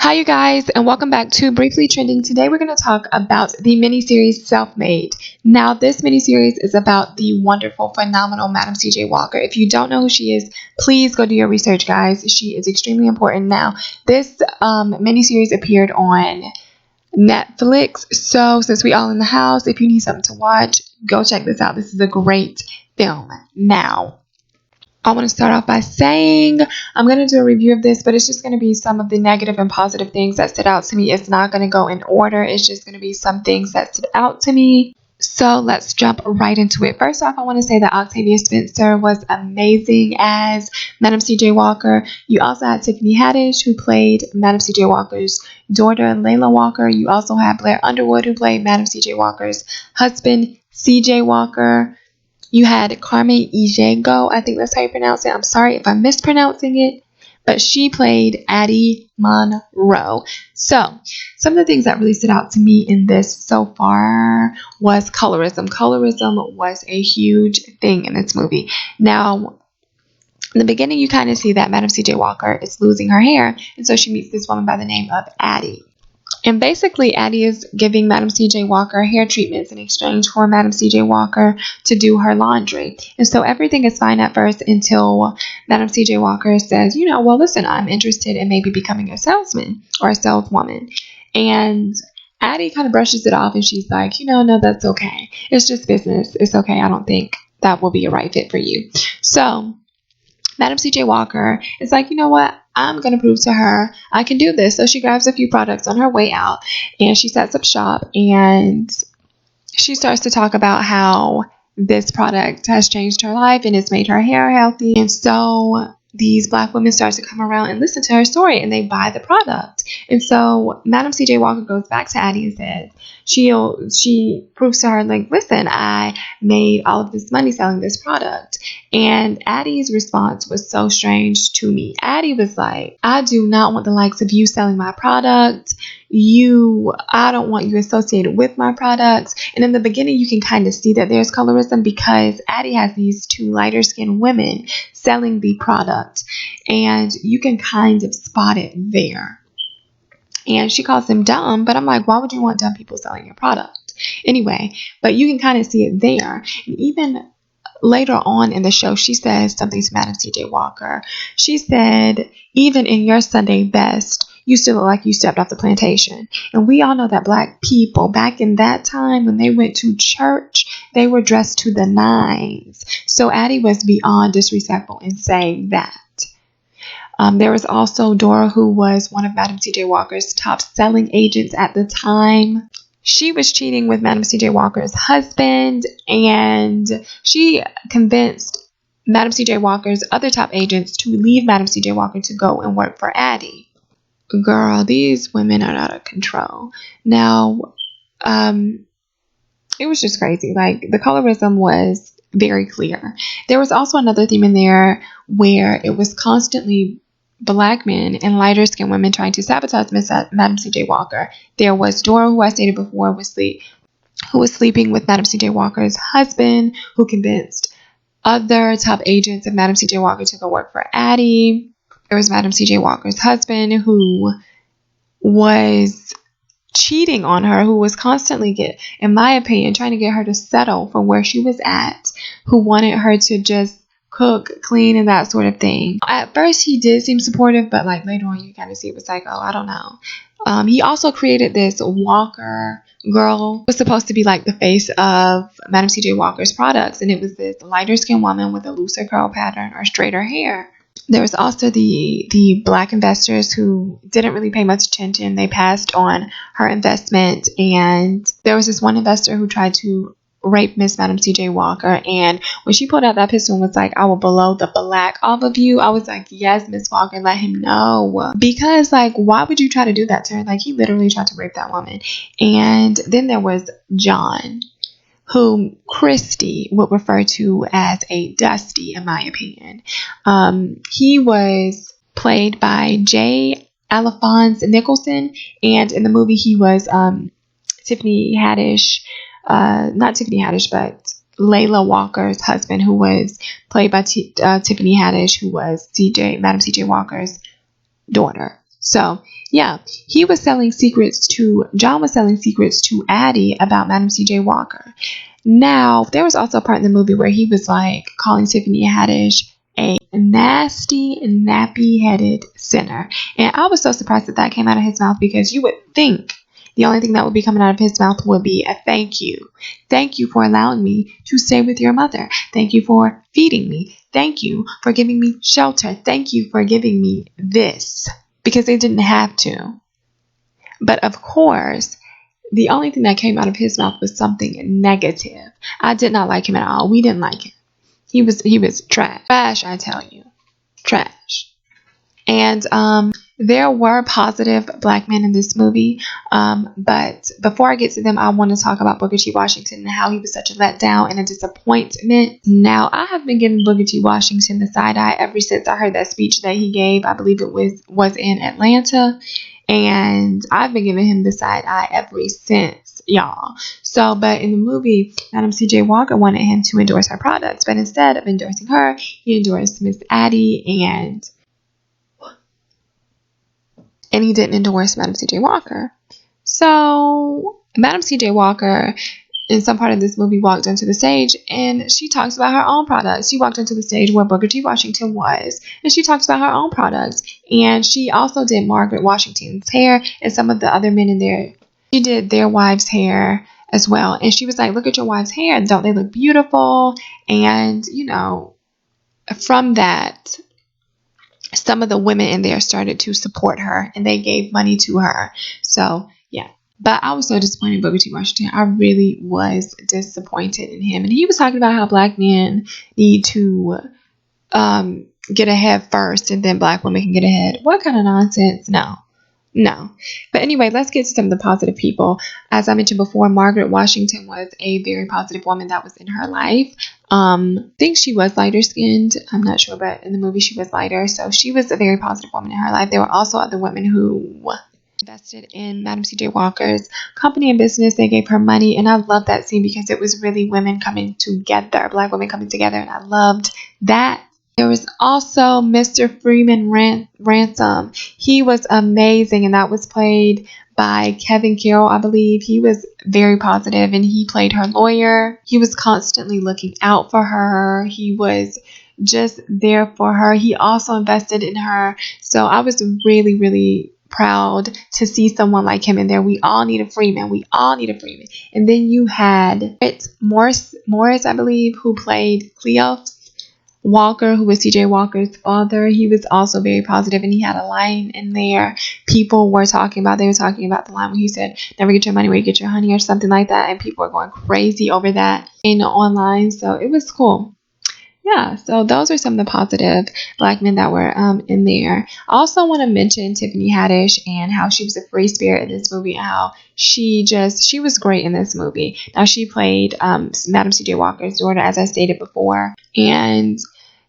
Hi, you guys, and welcome back to Briefly Trending. Today, we're going to talk about the miniseries Self-Made. Now, this miniseries is about the wonderful, phenomenal Madam C.J. Walker. If you don't know who she is, please go do your research, guys. She is extremely important. Now, this miniseries appeared on Netflix. So, since we all in the house, if you need something to watch, go check this out. This is a great film. Now, I want to start off by saying I'm going to do a review of this, but it's just going to be some of the negative and positive things that stood out to me. It's not going to go in order. It's just going to be some things that stood out to me. So let's jump right into it. First off, I want to say that Octavia Spencer was amazing as Madam C.J. Walker. You also had Tiffany Haddish, who played Madam C.J. Walker's daughter, Layla Walker. You also had Blair Underwood, who played Madam C.J. Walker's husband, C.J. Walker. You had Carmen Ejango, I think that's how you pronounce it. I'm sorry if I'm mispronouncing it, but she played Addie Monroe. So, some of the things that really stood out to me in this so far was colorism. Colorism was a huge thing in this movie. Now, in the beginning, you kind of see that Madam C.J. Walker is losing her hair, and so she meets this woman by the name of Addie. And basically, Addie is giving Madam C.J. Walker hair treatments in exchange for Madam C.J. Walker to do her laundry. And so everything is fine at first until Madam C.J. Walker says, well, listen, I'm interested in maybe becoming a salesman or a saleswoman. And Addie kind of brushes it off and she's like, no, that's okay. It's just business. It's okay. I don't think that will be a right fit for you. So Madam C.J. Walker is like, you know what? I'm going to prove to her I can do this. So she grabs a few products on her way out and she sets up shop and she starts to talk about how this product has changed her life and it's made her hair healthy. And so these Black women start to come around and listen to her story and they buy the product. And so Madam C.J. Walker goes back to Addie and says, she proves to her, like, listen, I made all of this money selling this product. And Addie's response was so strange to me. Addie was like, I do not want the likes of you selling my product. I don't want you associated with my products. And in the beginning, you can kind of see that there's colorism because Addie has these two lighter skinned women selling the product. And you can kind of spot it there. And she calls them dumb, but I'm like, why would you want dumb people selling your product? Anyway, but you can kind of see it there. And even later on in the show, she says something to Madam C.J. Walker. She said, even in your Sunday best, you still look like you stepped off the plantation. And we all know that Black people back in that time when they went to church, they were dressed to the nines. So Addie was beyond disrespectful in saying that. There was also Dora, who was one of Madam C.J. Walker's top selling agents at the time. She was cheating with Madam C.J. Walker's husband, and she convinced Madam C.J. Walker's other top agents to leave Madam C.J. Walker to go and work for Addie. Girl, these women are out of control. Now, it was just crazy. Like, the colorism was very clear. There was also another theme in there where it was constantly Black men and lighter skinned women trying to sabotage Madam C.J. Walker. There was Dora, who I stated before, who was sleeping with Madam C.J. Walker's husband, who convinced other top agents of Madam C.J. Walker to go work for Addie. There was Madam C.J. Walker's husband, who was cheating on her, who was constantly, in my opinion, trying to get her to settle for where she was at, who wanted her to just cook, clean, and that sort of thing. At first, he did seem supportive, but like later on, you kind of see it was like, oh, I don't know. He also created this Walker girl, who was supposed to be like the face of Madam C.J. Walker's products, and it was this lighter skinned woman with a looser curl pattern or straighter hair. There was also the Black investors who didn't really pay much attention. They passed on her investment, and there was this one investor who tried to rape Miss Madam C.J. Walker, and when she pulled out that pistol and was like, I will blow the black off of you, I was like, yes, Miss Walker, let him know. Because, like, why would you try to do that to her? Like, he literally tried to rape that woman. And then there was John, whom Christy would refer to as a Dusty, in my opinion. He was played by J. Alphonse Nicholson, and in the movie he was Tiffany Haddish, not Tiffany Haddish, but Layla Walker's husband, who was played by Tiffany Haddish, who was Madam C.J. Walker's daughter. So, yeah, John was selling secrets to Addie about Madam C.J. Walker. Now, there was also a part in the movie where he was like calling Tiffany Haddish a nasty, nappy-headed sinner. And I was so surprised that that came out of his mouth, because you would think the only thing that would be coming out of his mouth would be a thank you. Thank you for allowing me to stay with your mother. Thank you for feeding me. Thank you for giving me shelter. Thank you for giving me this. Because they didn't have to. But of course, the only thing that came out of his mouth was something negative. I did not like him at all. We didn't like him. He was trash. Trash, I tell you. Trash. And there were positive black men in this movie. But before I get to them, I want to talk about Booker T. Washington and how he was such a letdown and a disappointment. Now, I have been giving Booker T. Washington the side eye ever since I heard that speech that he gave. I believe it was in Atlanta. And I've been giving him the side eye ever since, y'all. So, but in the movie, Madam C.J. Walker wanted him to endorse her products. But instead of endorsing her, he endorsed Miss Addie, and he didn't endorse Madam C.J. Walker. So, Madam C.J. Walker, in some part of this movie, walked onto the stage, and she talks about her own products. She walked onto the stage where Booker T. Washington was, and she talks about her own products. And she also did Margaret Washington's hair, and some of the other men in there. She did their wives' hair as well. And she was like, look at your wives' hair. Don't they look beautiful? And, from that, some of the women in there started to support her, and they gave money to her. So, yeah. But I was so disappointed in Booker T. Washington. I really was disappointed in him. And he was talking about how black men need to get ahead first, and then black women can get ahead. What kind of nonsense? No. But anyway, let's get to some of the positive people. As I mentioned before, Margaret Washington was a very positive woman that was in her life. I think she was lighter skinned. I'm not sure, but in the movie she was lighter. So she was a very positive woman in her life. There were also other women who invested in Madam C.J. Walker's company and business. They gave her money, and I loved that scene because it was really women coming together, black women coming together, and I loved that. There was also Mr. Freeman Ransom. He was amazing, and that was played by Kevin Carroll, I believe. He was very positive, and he played her lawyer. He was constantly looking out for her. He was just there for her. He also invested in her. So I was really, really proud to see someone like him in there. We all need a Freeman. And then you had Morris, I believe, who played Cleo Walker, who was C.J. Walker's father. He was also very positive, and he had a line in there they were talking about the line when he said, never get your money where you get your honey, or something like that, and people were going crazy over that online. So it was cool. Yeah, so those are some of the positive black men that were in there. I also want to mention Tiffany Haddish and how she was a free spirit in this movie, and how she was great in this movie. Now, she played Madam C.J. Walker's daughter, as I stated before. And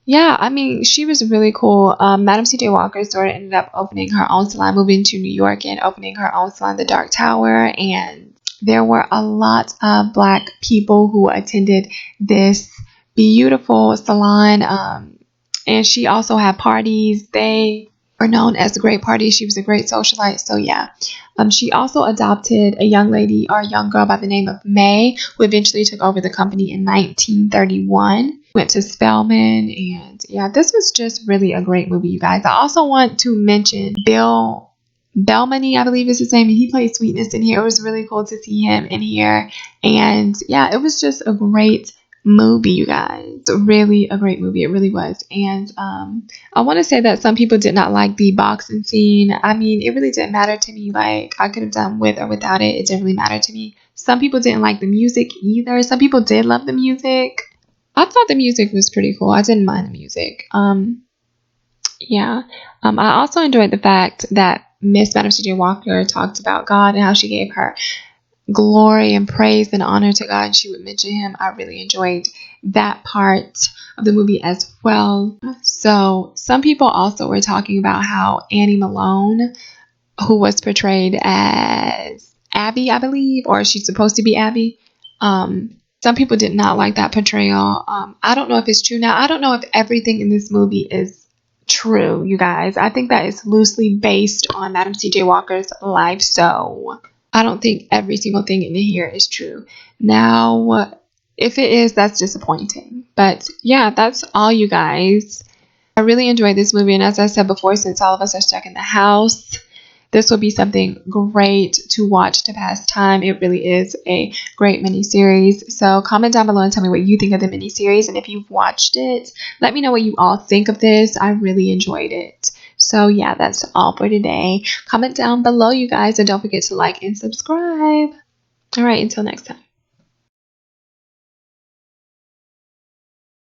yeah, I mean, she was really cool. Madam C.J. Walker's daughter ended up opening her own salon, moving to New York and opening her own salon, The Dark Tower. And there were a lot of black people who attended this beautiful salon, and she also had parties. They were known as great parties. She was a great socialite. So yeah, she also adopted a young girl by the name of May, who eventually took over the company in 1931. Went to Spelman, and yeah, this was just really a great movie, you guys. I also want to mention Bill Bellmany, I believe is his name, and he played Sweetness in here. It was really cool to see him in here, and yeah, it was just a great movie, you guys. Really a great movie. It really was. And I want to say that some people did not like the boxing scene. I mean, it really didn't matter to me. Like, I could have done with or without it. It didn't really matter to me. Some people didn't like the music either. Some people did love the music. I thought the music was pretty cool. I didn't mind the music. Yeah. I also enjoyed the fact that Miss Madam C.J. Walker talked about God and how she gave her glory and praise and honor to God, and she would mention him. I really enjoyed that part of the movie as well. So some people also were talking about how Annie Malone, who was portrayed as Abby, I believe, or she's supposed to be Abby, some people did not like that portrayal. I don't know if it's true. Now, I don't know if everything in this movie is true, you guys. I think that is loosely based on Madam C.J. Walker's life, so I don't think every single thing in here is true. Now, if it is, that's disappointing. But yeah, that's all, you guys. I really enjoyed this movie, and as I said before, since all of us are stuck in the house, this will be something great to watch to pass time. It really is a great miniseries. So comment down below and tell me what you think of the miniseries, and if you've watched it, let me know what you all think of this. I really enjoyed it. So yeah, that's all for today. Comment down below, you guys, and don't forget to like and subscribe. All right, until next time.